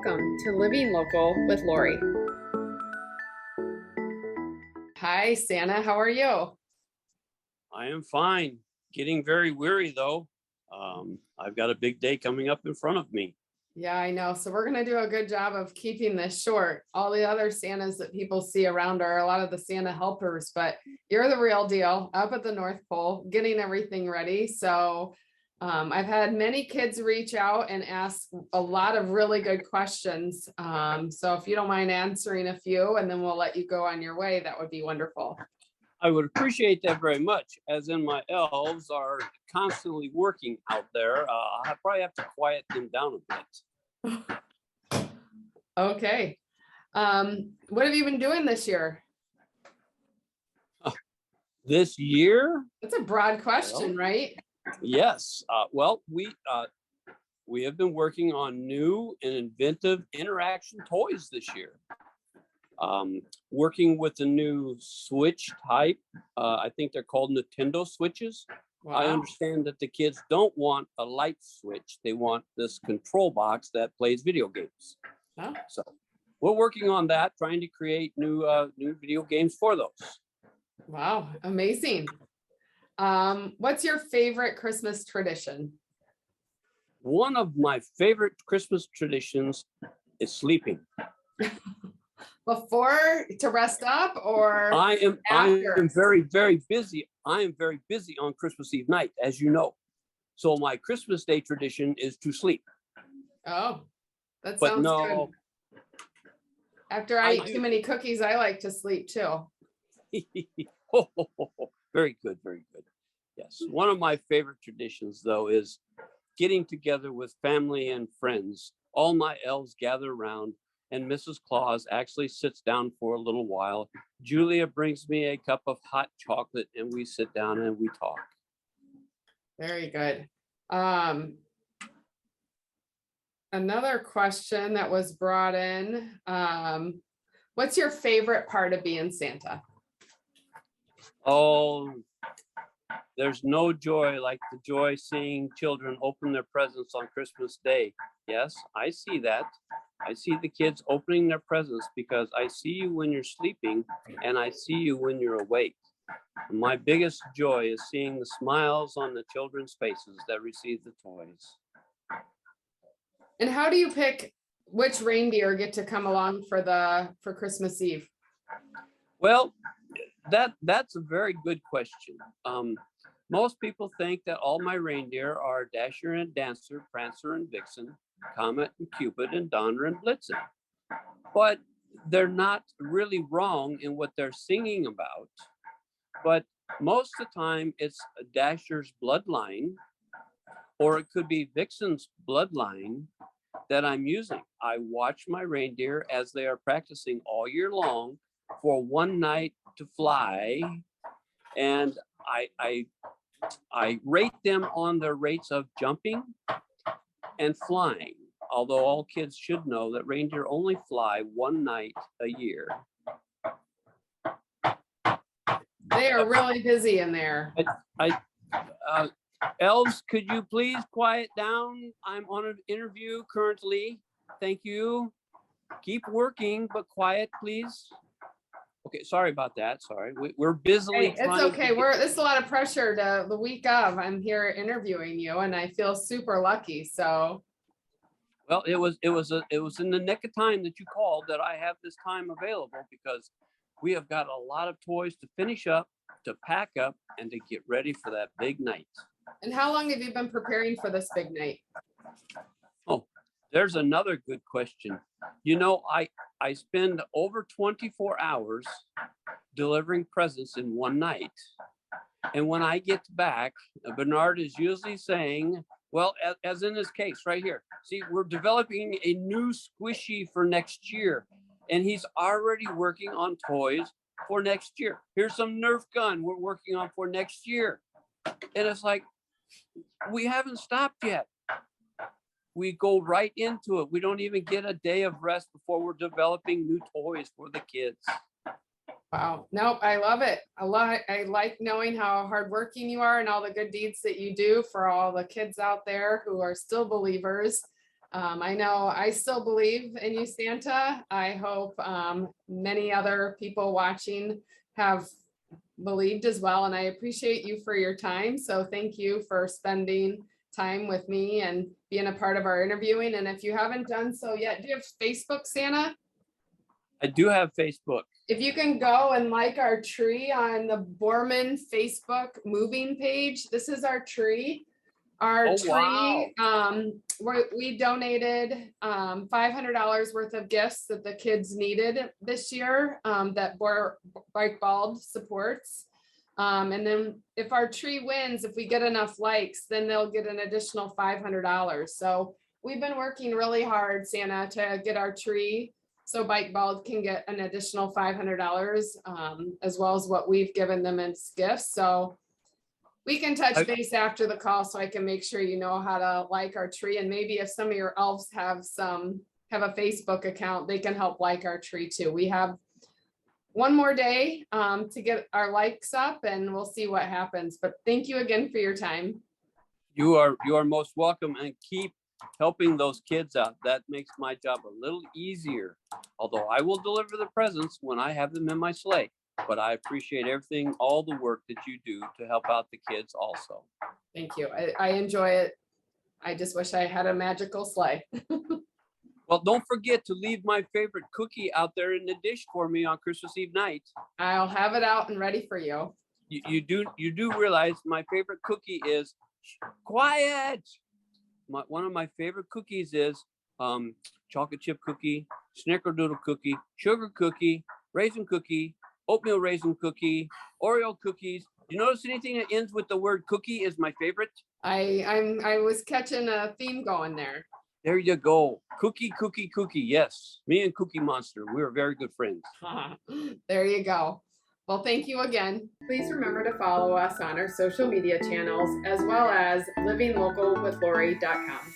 Welcome to Living Local with Lori. Hi, Santa. How are you? I am fine. Getting very weary though. I've got a big day coming up in front of me. Yeah, I know. So we're going to do a good job of keeping this short. All the other Santas that people see around are a lot of the Santa helpers, but you're the real deal up at the North Pole, getting everything ready. So I've had many kids reach out and ask a lot of really good questions. So if you don't mind answering a few, and then we'll let you go on your way, that would be wonderful. I would appreciate that very much, as in my elves are constantly working out there. I probably have to quiet them down a bit. Okay. What have you been doing this year? This year? That's a broad question, right? Yes. We have been working on new and inventive interaction toys this year. Working with the new Switch type. I think they're called Nintendo Switches. Wow. I understand that the kids don't want a light switch. They want this control box that plays video games. Huh? So we're working on that, trying to create new video games for those. Wow, amazing. What's your favorite Christmas tradition? One of my favorite Christmas traditions is sleeping. Before to rest up, or I am very, very busy. I am very busy on Christmas Eve night, as you know. So my Christmas Day tradition is to sleep. Oh, that sounds good. After I eat too many cookies, I like to sleep too. Very good, very good. Yes. One of my favorite traditions, though, is getting together with family and friends. All my elves gather around, and Mrs. Claus actually sits down for a little while. Julia brings me a cup of hot chocolate, and we sit down and we talk. Very good. Another question that was brought in. What's your favorite part of being Santa? Oh, there's no joy like the joy seeing children open their presents on Christmas Day. Yes, I see that. I see the kids opening their presents because I see you when you're sleeping and I see you when you're awake. My biggest joy is seeing the smiles on the children's faces that receive the toys. And how do you pick which reindeer get to come along for Christmas Eve? Well, that's a very good question. Most people think that all my reindeer are Dasher and Dancer, Prancer and Vixen, Comet and Cupid, and Donner and Blitzen. But they're not really wrong in what they're singing about. But most of the time, it's Dasher's bloodline, or it could be Vixen's bloodline that I'm using. I watch my reindeer as they are practicing all year long for one night to fly, and I rate them on their rates of jumping and flying, although all kids should know that reindeer only fly one night a year. They are really busy in there. Elves, could you please quiet down? I'm on an interview currently. Thank you. Keep working, but quiet, please. Okay, sorry about that. Sorry, we're busily. Hey, it's okay. It's a lot of pressure to the week of. I'm here interviewing you, and I feel super lucky. So, well, it was in the nick of time that you called that I have this time available because we have got a lot of toys to finish up, to pack up, and to get ready for that big night. And how long have you been preparing for this big night? Oh, there's another good question. You know, I spend over 24 hours delivering presents in one night. And when I get back, Bernard is usually saying, well, as in this case right here, see, we're developing a new squishy for next year. And he's already working on toys for next year. Here's some Nerf gun we're working on for next year. And it's like, we haven't stopped yet. We go right into it. We don't even get a day of rest before we're developing new toys for the kids. Wow. Nope. I love it. I like knowing how hardworking you are and all the good deeds that you do for all the kids out there who are still believers. I know I still believe in you, Santa. I hope many other people watching have believed as well. And I appreciate you for your time. So thank you for spending time with me and being a part of our interviewing. And if you haven't done so yet, do you have Facebook, Santa? I do have Facebook. If you can go and like our tree on the Borman Facebook moving page, this is our tree. Our Oh, tree, wow. we donated $500 worth of gifts that the kids needed this year that Bike Bald supports. And then if our tree wins, if we get enough likes, then they'll get an additional $500. So we've been working really hard, Santa, to get our tree so Bike Bald can get an additional $500 as well as what we've given them as gifts. So we can touch base after the call so I can make sure you know how to like our tree. And maybe if some of your elves have a Facebook account, they can help like our tree too. We have one more day to get our likes up and we'll see what happens. But thank you again for your time. You are most welcome, and keep helping those kids out. That makes my job a little easier. Although I will deliver the presents when I have them in my sleigh. But I appreciate everything, all the work that you do to help out the kids also. Thank you. I enjoy it. I just wish I had a magical sleigh. Well, don't forget to leave my favorite cookie out there in the dish for me on Christmas Eve night. I'll have it out and ready for you. You do realize my favorite cookie is quiet. One of my favorite cookies is chocolate chip cookie, snickerdoodle cookie, sugar cookie, raisin cookie, oatmeal raisin cookie, Oreo cookies. You notice anything that ends with the word cookie is my favorite? I was catching a theme going there. There you go. Cookie, cookie, cookie. Yes. Me and Cookie Monster. We're very good friends. There you go. Well, thank you again. Please remember to follow us on our social media channels as well as livinglocalwithlori.com.